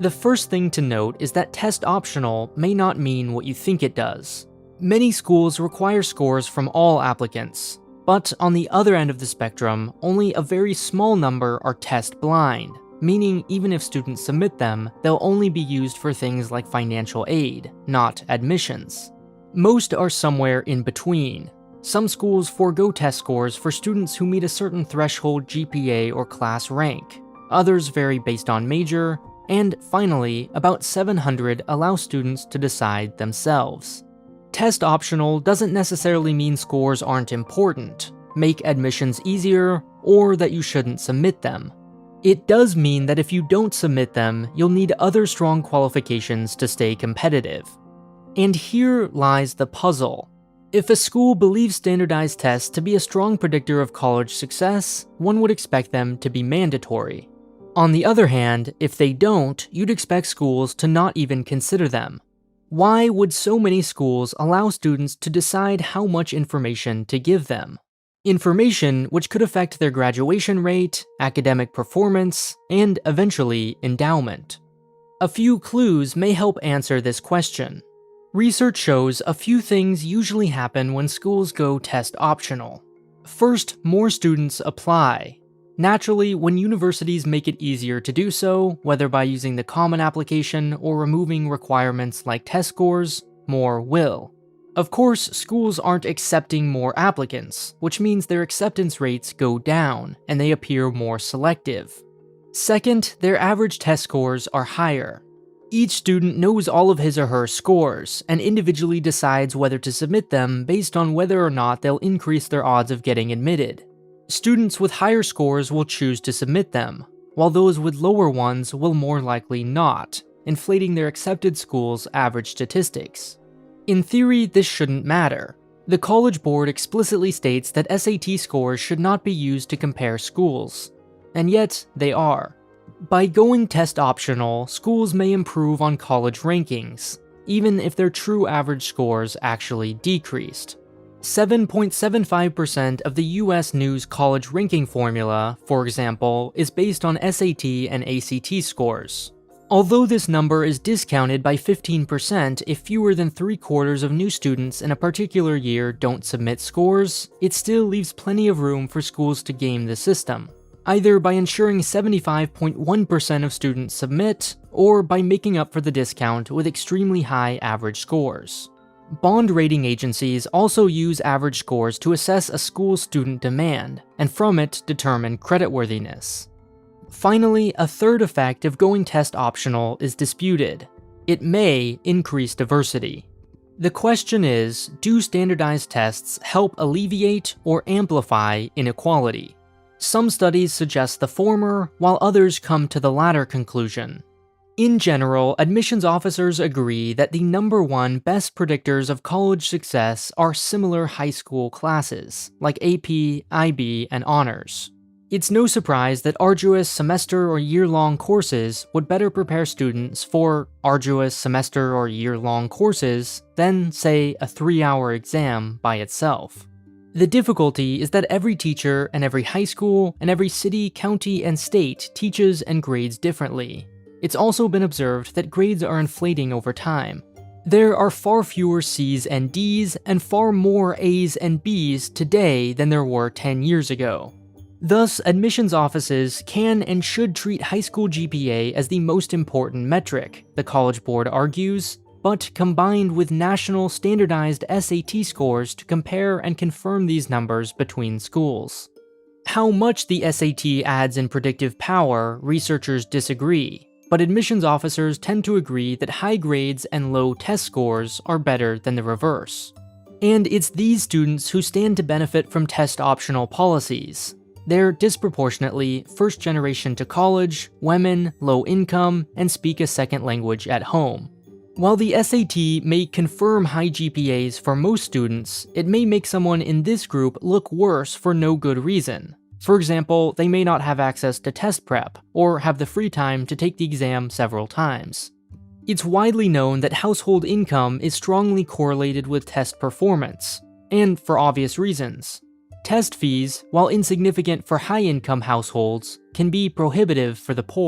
The first thing to note is that test optional may not mean what you think it does. Many schools require scores from all applicants, but on the other end of the spectrum, only a very small number are test blind, meaning even if students submit them, they'll only be used for things like financial aid, not admissions. Most are somewhere in between. Some schools forego test scores for students who meet a certain threshold GPA or class rank. Others vary based on major, and finally, about 700 allow students to decide themselves. Test optional doesn't necessarily mean scores aren't important, make admissions easier, or that you shouldn't submit them. It does mean that if you don't submit them, you'll need other strong qualifications to stay competitive. And here lies the puzzle. If a school believes standardized tests to be a strong predictor of college success, one would expect them to be mandatory. On the other hand, if they don't, you'd expect schools to not even consider them. Why would so many schools allow students to decide how much information to give them? Information which could affect their graduation rate, academic performance, and eventually endowment. A few clues may help answer this question. Research shows a few things usually happen when schools go test optional. First, more students apply. Naturally, when universities make it easier to do so, whether by using the common application or removing requirements like test scores, more will. Of course, schools aren't accepting more applicants, which means their acceptance rates go down, and they appear more selective. Second, their average test scores are higher. Each student knows all of his or her scores, and individually decides whether to submit them based on whether or not they'll increase their odds of getting admitted. Students with higher scores will choose to submit them, while those with lower ones will more likely not, inflating their accepted school's average statistics. In theory, this shouldn't matter. The College Board explicitly states that SAT scores should not be used to compare schools, and yet they are. By going test optional, schools may improve on college rankings, even if their true average scores actually decreased. 7.75% of the US News college ranking formula, for example, is based on SAT and ACT scores. Although this number is discounted by 15% if fewer than 3/4 of new students in a particular year don't submit scores, it still leaves plenty of room for schools to game the system, either by ensuring 75.1% of students submit, or by making up for the discount with extremely high average scores. Bond rating agencies also use average scores to assess a school's student demand, and from it determine creditworthiness. Finally, a third effect of going test optional is disputed. It may increase diversity. The question is, do standardized tests help alleviate or amplify inequality? Some studies suggest the former, while others come to the latter conclusion. In general, admissions officers agree that the #1 best predictors of college success are similar high school classes, like AP, IB, and honors. It's no surprise that arduous semester or year-long courses would better prepare students for arduous semester or year-long courses than, say, a 3-hour exam by itself. The difficulty is that every teacher and every high school and every city, county, and state teaches and grades differently. It's also been observed that grades are inflating over time. There are far fewer C's and D's and far more A's and B's today than there were 10 years ago. Thus, admissions offices can and should treat high school GPA as the most important metric, the College Board argues, but combined with national standardized SAT scores to compare and confirm these numbers between schools. How much the SAT adds in predictive power, researchers disagree, but admissions officers tend to agree that high grades and low test scores are better than the reverse. And it's these students who stand to benefit from test-optional policies. They're disproportionately first generation to college, women, low income, and speak a second language at home. While the SAT may confirm high GPAs for most students, it may make someone in this group look worse for no good reason. For example, they may not have access to test prep, or have the free time to take the exam several times. It's widely known that household income is strongly correlated with test performance, and for obvious reasons. Test fees, while insignificant for high-income households, can be prohibitive for the poor.